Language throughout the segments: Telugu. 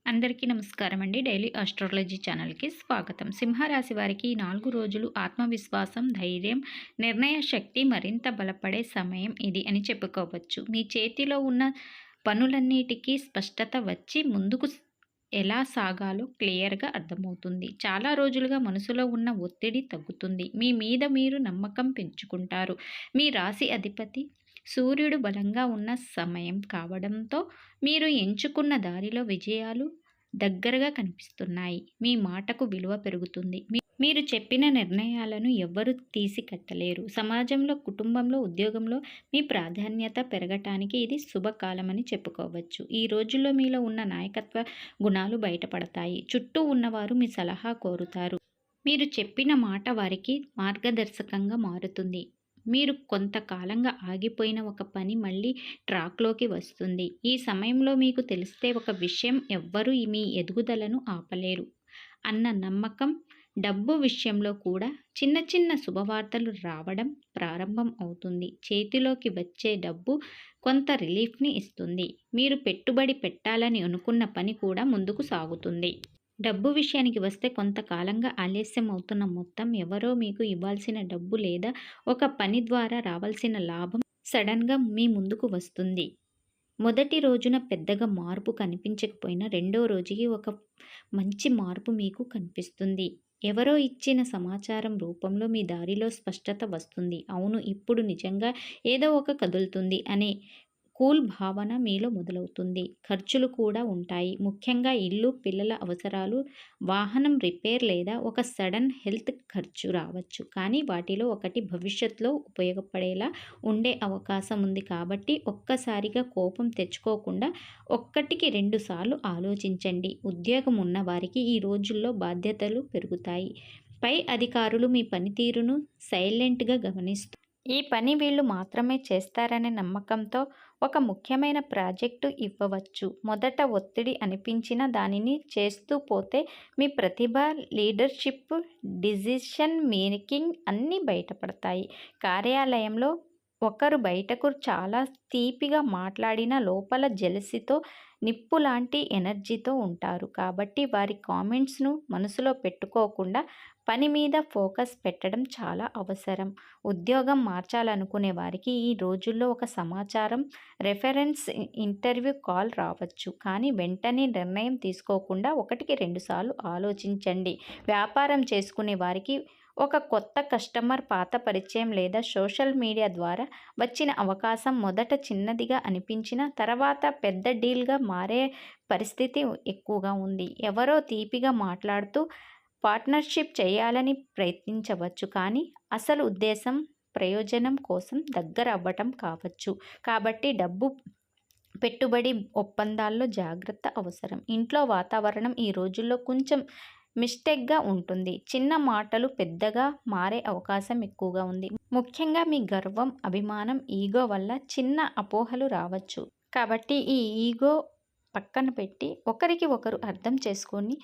అందరికీ నమస్కారం అండి. డైలీ ఆస్ట్రాలజీ ఛానల్‌కి స్వాగతం. సింహరాశి వారికి ఈ 4 రోజులు ఆత్మవిశ్వాసం, ధైర్యం, నిర్ణయ శక్తి మరింత బలపడే సమయం ఇది అని చెప్పుకోవచ్చు. మీ చేతిలో ఉన్న పనులన్నిటికీ స్పష్టత వచ్చి ముందుకు ఎలా సాగాలో క్లియర్‌గా అర్థమవుతుంది. చాలా రోజులుగా మనసులో ఉన్న ఒత్తిడి తగ్గుతుంది. మీ మీద మీరు నమ్మకం పెంచుకుంటారు. మీ రాశి అధిపతి సూర్యుడు బలంగా ఉన్న సమయం కావడంతో మీరు ఎంచుకున్న దారిలో విజయాలు దగ్గరగా కనిపిస్తున్నాయి. మీ మాటకు విలువ పెరుగుతుంది. మీరు చెప్పిన నిర్ణయాలను ఎవ్వరూ తీసికట్టలేరు. సమాజంలో, కుటుంబంలో, ఉద్యోగంలో మీ ప్రాధాన్యత పెరగటానికి ఇది శుభకాలమని చెప్పుకోవచ్చు. ఈ రోజుల్లో మీలో ఉన్న నాయకత్వ గుణాలు బయటపడతాయి. చుట్టూ ఉన్నవారు మీ సలహా కోరుతారు. మీరు చెప్పిన మాట వారికి మార్గదర్శకంగా మారుతుంది. మీరు కొంతకాలంగా ఆగిపోయిన ఒక పని మళ్ళీ ట్రాక్‌లోకి వస్తుంది. ఈ సమయంలో మీకు తెలిస్తే ఒక విషయం ఎవ్వరూ మీ ఎదుగుదలను ఆపలేరు అన్న నమ్మకం. డబ్బు విషయంలో కూడా చిన్న చిన్న శుభవార్తలు రావడం ప్రారంభం అవుతుంది. చేతిలోకి వచ్చే డబ్బు కొంత రిలీఫ్‌ని ఇస్తుంది. మీరు పెట్టుబడి పెట్టాలని అనుకున్న పని కూడా ముందుకు సాగుతుంది. డబ్బు విషయానికి వస్తే కొంతకాలంగా ఆలస్యం అవుతున్న మొత్తం, ఎవరో మీకు ఇవ్వాల్సిన డబ్బు లేదా ఒక పని ద్వారా రావాల్సిన లాభం సడన్‌గా మీ ముందుకు వస్తుంది. మొదటి రోజున పెద్దగా మార్పు కనిపించకపోయినా రెండో రోజుకి ఒక మంచి మార్పు మీకు కనిపిస్తుంది. ఎవరో ఇచ్చిన సమాచారం రూపంలో మీ దారిలో స్పష్టత వస్తుంది. అవును, ఇప్పుడు నిజంగా ఏదో ఒక కదులుతుంది అనే కూల్ భావన మీలో మొదలవుతుంది. ఖర్చులు కూడా ఉంటాయి. ముఖ్యంగా ఇల్లు, పిల్లల అవసరాలు, వాహనం రిపేర్ లేదా ఒక సడన్ హెల్త్ ఖర్చు రావచ్చు. కానీ వాటిలో ఒకటి భవిష్యత్తులో ఉపయోగపడేలా ఉండే అవకాశం ఉంది. కాబట్టి ఒక్కసారిగా కోపం తెచ్చుకోకుండా ఒక్కటికి 2 సార్లు ఆలోచించండి. ఉద్యోగం ఉన్న వారికి ఈ రోజుల్లో బాధ్యతలు పెరుగుతాయి. పై అధికారులు మీ పనితీరును సైలెంట్‌గా గమనిస్తూ ఈ పని వీళ్ళు మాత్రమే చేస్తారనే నమ్మకంతో ఒక ముఖ్యమైన ప్రాజెక్టు ఇవ్వవచ్చు. మొదట ఒత్తిడి అనిపించినా దానిని చేస్తూ పోతే మీ ప్రతిభ, లీడర్షిప్, డిసిషన్ మేకింగ్ అన్నీ బయటపడతాయి. కార్యాలయంలో ఒకరు బయటకు చాలా తీపిగా మాట్లాడినా లోపల జెలసీతో, నిప్పు లాంటి ఎనర్జీతో ఉంటారు. కాబట్టి వారి కామెంట్స్‌ను మనసులో పెట్టుకోకుండా పని మీద ఫోకస్ పెట్టడం చాలా అవసరం. ఉద్యోగం మార్చాలనుకునే వారికి ఈ రోజుల్లో ఒక సమాచారం, రెఫరెన్స్ ఇంటర్వ్యూ కాల్ రావచ్చు. కానీ వెంటనే నిర్ణయం తీసుకోకుండా ఒకటికి 2 సార్లు ఆలోచించండి. వ్యాపారం చేసుకునే వారికి ఒక కొత్త కస్టమర్, పాత పరిచయం లేదా సోషల్ మీడియా ద్వారా వచ్చిన అవకాశం మొదట చిన్నదిగా అనిపించినా తర్వాత పెద్ద డీల్గా మారే పరిస్థితి ఎక్కువగా ఉంది. ఎవరో తీపిగా మాట్లాడుతూ పార్ట్నర్షిప్ చేయాలని ప్రయత్నించవచ్చు. కానీ అసలు ఉద్దేశం ప్రయోజనం కోసం దగ్గర అవ్వటం కావచ్చు. కాబట్టి డబ్బు, పెట్టుబడి ఒప్పందాల్లో జాగ్రత్త అవసరం. ఇంట్లో వాతావరణం ఈ రోజుల్లో కొంచెం మిస్టేక్‌గా ఉంటుంది. చిన్న మాటలు పెద్దగా మారే అవకాశం ఎక్కువగా ఉంది. ముఖ్యంగా మీ గర్వం, అభిమానం, ఈగో వల్ల చిన్న అపోహలు రావచ్చు. కాబట్టి ఈ ఈగో పక్కన పెట్టి ఒకరికి ఒకరు అర్థం చేసుకొని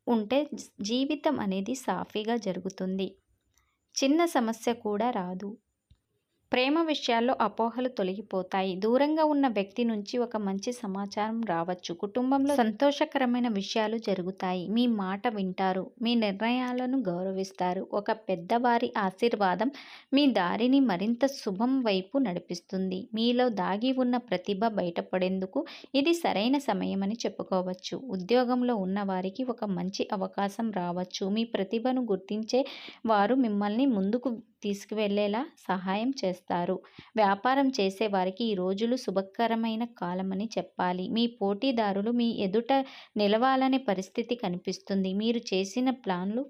ఉంటే జీవితం అనేది సాఫీగా జరుగుతుంది. చిన్న సమస్య కూడా రాదు. ప్రేమ విషయాల్లో అపోహలు తొలగిపోతాయి. దూరంగా ఉన్న వ్యక్తి నుంచి ఒక మంచి సమాచారం రావచ్చు. కుటుంబంలో సంతోషకరమైన విషయాలు జరుగుతాయి. మీ మాట వింటారు. మీ నిర్ణయాలను గౌరవిస్తారు. ఒక పెద్దవారి ఆశీర్వాదం మీ దారిని మరింత శుభం వైపు నడిపిస్తుంది. మీలో దాగి ఉన్న ప్రతిభ బయటపడేందుకు ఇది సరైన సమయమని చెప్పుకోవచ్చు. ఉద్యోగంలో ఉన్న వారికి ఒక మంచి అవకాశం రావచ్చు. మీ ప్రతిభను గుర్తించే వారు మిమ్మల్ని ముందుకు తీసుకువెళ్ళేలా సహాయం చేస్తారు. వ్యాపారం చేసే వారికి ఈ రోజులు శుభకరమైన కాలమని చెప్పాలి. మీ పోటీదారులు మీ ఎదుట నిలవాలనే పరిస్థితి కనిపిస్తుంది. మీరు చేసిన ప్లాన్లు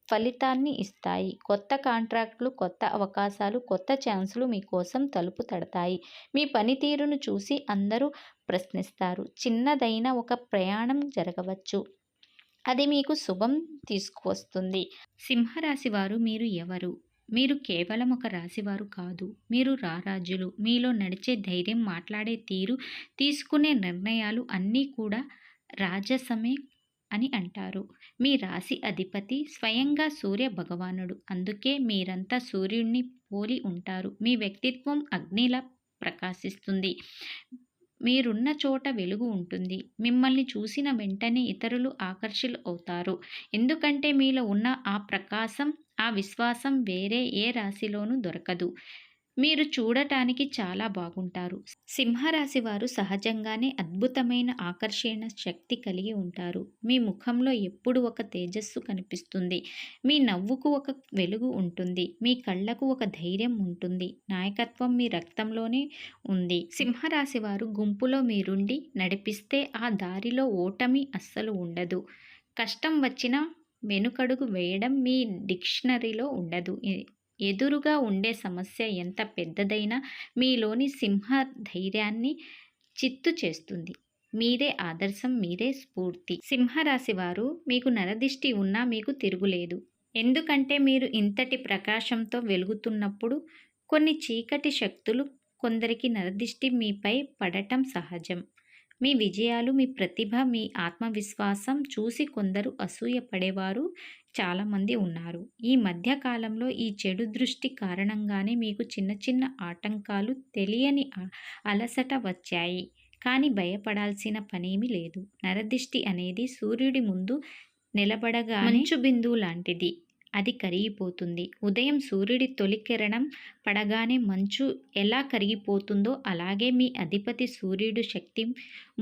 ఫలితాన్ని ఇస్తాయి. కొత్త కాంట్రాక్టులు, కొత్త అవకాశాలు, కొత్త ఛాన్సులు మీకోసం తలుపు తడతాయి. మీ పనితీరును చూసి అందరూ ప్రశ్నిస్తారు. చిన్నదైన ఒక ప్రయాణం జరగవచ్చు. అది మీకు శుభం తీసుకువస్తుంది. సింహరాశి వారు మీరు ఎవరు? మీరు కేవలం ఒక రాశివారు కాదు. మీరు రారాజులు. మీలో నడిచే ధైర్యం, మాట్లాడే తీరు, తీసుకునే నిర్ణయాలు అన్నీ కూడా రాజసమే అని అంటారు. మీ రాశి అధిపతి స్వయంగా సూర్య భగవానుడు. అందుకే మీరంతా సూర్యుడిని పోలి ఉంటారు. మీ వ్యక్తిత్వం అగ్నిలా ప్రకాశిస్తుంది. మీరున్న చోట వెలుగు ఉంటుంది. మిమ్మల్ని చూసిన వెంటనే ఇతరులు అవుతారు. ఎందుకంటే మీలో ఉన్న ఆ ప్రకాశం, ఆ విశ్వాసం వేరే ఏ రాశిలోనూ దొరకదు. మీరు చూడటానికి చాలా బాగుంటారు. సింహరాశి వారు సహజంగానే అద్భుతమైన ఆకర్షణ శక్తి కలిగి ఉంటారు. మీ ముఖంలో ఎప్పుడు ఒక తేజస్సు కనిపిస్తుంది. మీ నవ్వుకు ఒక వెలుగు ఉంటుంది. మీ కళ్ళకు ఒక ధైర్యం ఉంటుంది. నాయకత్వం మీ రక్తంలోనే ఉంది. సింహరాశి వారు గుంపులో మీరుండి నడిపిస్తే ఆ దారిలో ఓటమి అస్సలు ఉండదు. కష్టం వచ్చినా వెనుకడుగు వేయడం మీ డిక్షనరీలో ఉండదు. ఎదురుగా ఉండే సమస్య ఎంత పెద్దదైనా మీలోని సింహ ధైర్యాన్ని చిత్తు చేస్తుంది. మీరే ఆదర్శం, మీరే స్ఫూర్తి. సింహరాశి వారు మీకు నరదిష్టి ఉన్నా మీకు తిరుగులేదు. ఎందుకంటే మీరు ఇంతటి ప్రకాశంతో వెలుగుతున్నప్పుడు కొన్ని చీకటి శక్తులు, కొందరికి నరదిష్టి మీపై పడటం సహజం. మీ విజయాలు, మీ ప్రతిభ, మీ ఆత్మవిశ్వాసం చూసి కొందరు అసూయపడేవారు చాలామంది ఉన్నారు. ఈ మధ్య కాలంలో ఈ చెడు దృష్టి కారణంగానే మీకు చిన్న చిన్న ఆటంకాలు, తెలియని అలసట వచ్చాయి. కానీ భయపడాల్సిన పనేమీ లేదు. నరదిష్టి అనేది సూర్యుడి ముందు నిలబడగానే మంచు బిందువు లాంటిది. అది కరిగిపోతుంది. ఉదయం సూర్యుడి తొలి కిరణం పడగానే మంచు ఎలా కరిగిపోతుందో అలాగే మీ అధిపతి సూర్యుడు శక్తి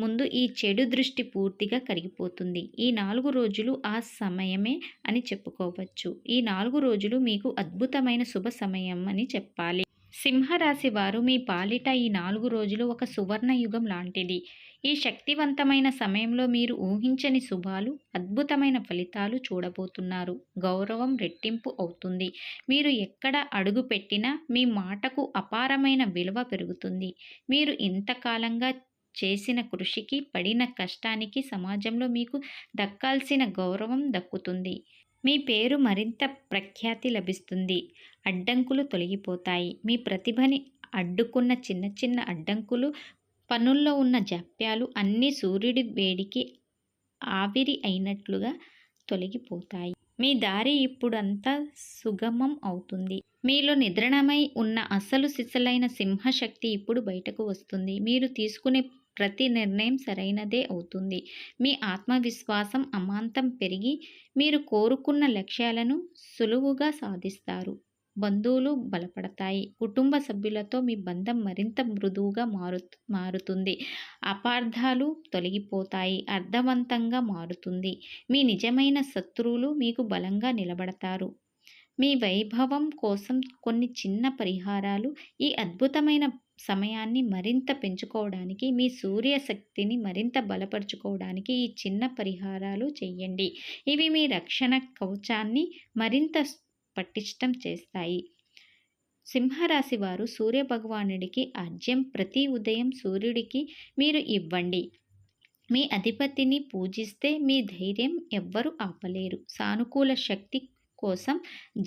ముందు ఈ చెడు దృష్టి పూర్తిగా కరిగిపోతుంది. ఈ 4 రోజులు ఆ సమయమే అని చెప్పుకోవచ్చు. ఈ 4 రోజులు మీకు అద్భుతమైన శుభ సమయం అని చెప్పాలి. సింహరాశి వారు మీ పాలిట ఈ 4 రోజులు ఒక సువర్ణ యుగం లాంటిది. ఈ శక్తివంతమైన సమయంలో మీరు ఊహించని శుభాలు, అద్భుతమైన ఫలితాలు చూడబోతున్నారు. గౌరవం రెట్టింపు అవుతుంది. మీరు ఎక్కడ అడుగు పెట్టినా మీ మాటకు అపారమైన విలువ పెరుగుతుంది. మీరు ఇంతకాలంగా చేసిన కృషికి, పడిన కష్టానికి సమాజంలో మీకు దక్కాల్సిన గౌరవం దక్కుతుంది. మీ పేరు మరింత ప్రఖ్యాతి లభిస్తుంది. అడ్డంకులు తొలగిపోతాయి. మీ ప్రతిభని అడ్డుకున్న చిన్న చిన్న అడ్డంకులు, పనుల్లో ఉన్న జాప్యాలు అన్నీ సూర్యుడి వేడికి ఆవిరి అయినట్లుగా తొలగిపోతాయి. మీ దారి ఇప్పుడంతా సుగమం అవుతుంది. మీలో నిద్రణమై ఉన్న అసలు సిసలైన సింహశక్తి ఇప్పుడు బయటకు వస్తుంది. మీరు తీసుకునే ప్రతి నిర్ణయం సరైనదే అవుతుంది. మీ ఆత్మవిశ్వాసం అమాంతం పెరిగి మీరు కోరుకున్న లక్ష్యాలను సులువుగా సాధిస్తారు. బంధువులు బలపడతాయి. కుటుంబ సభ్యులతో మీ బంధం మరింత మృదువుగా మారుతుంది. అపార్థాలు తొలగిపోతాయి. అర్థవంతంగా మారుతుంది. మీ నిజమైన శత్రువులు మీకు బలంగా నిలబడతారు. మీ వైభవం కోసం కొన్ని చిన్న పరిహారాలు, ఈ అద్భుతమైన సమయాన్ని మరింత పెంచుకోవడానికి, మీ సూర్యశక్తిని మరింత బలపరుచుకోవడానికి ఈ చిన్న పరిహారాలు చేయండి. ఇవి మీ రక్షణ కవచాన్ని మరింత పటిష్టం చేస్తాయి. సింహరాశి వారు సూర్యభగవానుడికి అర్ఘ్యం ప్రతి ఉదయం సూర్యుడికి మీరు ఇవ్వండి. మీ అధిపతిని పూజిస్తే మీ ధైర్యం ఎవ్వరూ ఆపలేరు. సానుకూల శక్తి కోసం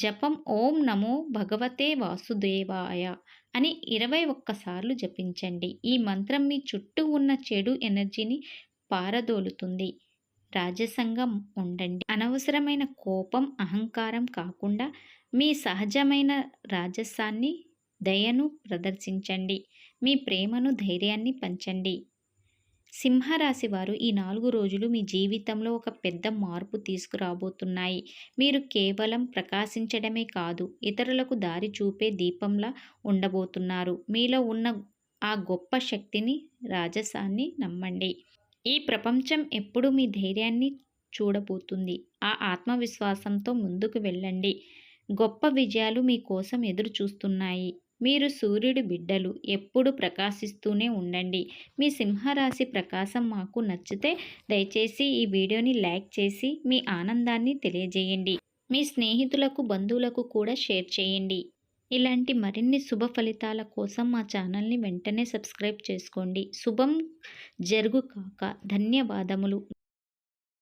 జపం ఓం నమో భగవతే వాసుదేవాయ అని 21 సార్లు జపించండి. ఈ మంత్రం మీ చుట్టూ ఉన్న చెడు ఎనర్జీని పారదోలుతుంది. రాజసంగా ఉండండి. అనవసరమైన కోపం, అహంకారం కాకుండా మీ సహజమైన రాజసాన్ని, దయను ప్రదర్శించండి. మీ ప్రేమను, ధైర్యాన్ని పంచండి. సింహరాశి వారు ఈ 4 రోజులు మీ జీవితంలో ఒక పెద్ద మార్పు తీసుకురాబోతున్నాయి. మీరు కేవలం ప్రకాశించడమే కాదు, ఇతరులకు దారి చూపే దీపంలా ఉండబోతున్నారు. మీలో ఉన్న ఆ గొప్ప శక్తిని, రాజసాన్ని నమ్మండి. ఈ ప్రపంచం ఎప్పుడూ మీ ధైర్యాన్ని చూడబోతుంది. ఆ ఆత్మవిశ్వాసంతో ముందుకు వెళ్ళండి. గొప్ప విజయాలు మీ కోసం ఎదురు చూస్తున్నాయి. మీరు సూర్యుడి బిడ్డలు. ఎప్పుడు ప్రకాశిస్తూనే ఉండండి. మీ సింహరాశి ప్రకాశం మాకు నచ్చితే దయచేసి ఈ వీడియోని లైక్ చేసి మీ ఆనందాన్ని తెలియజేయండి. మీ స్నేహితులకు, బంధువులకు కూడా షేర్ చేయండి. ఇలాంటి మరిన్ని శుభ ఫలితాల కోసం మా ఛానల్ని వెంటనే సబ్స్క్రైబ్ చేసుకోండి. శుభం జరుగుగాక. ధన్యవాదములు.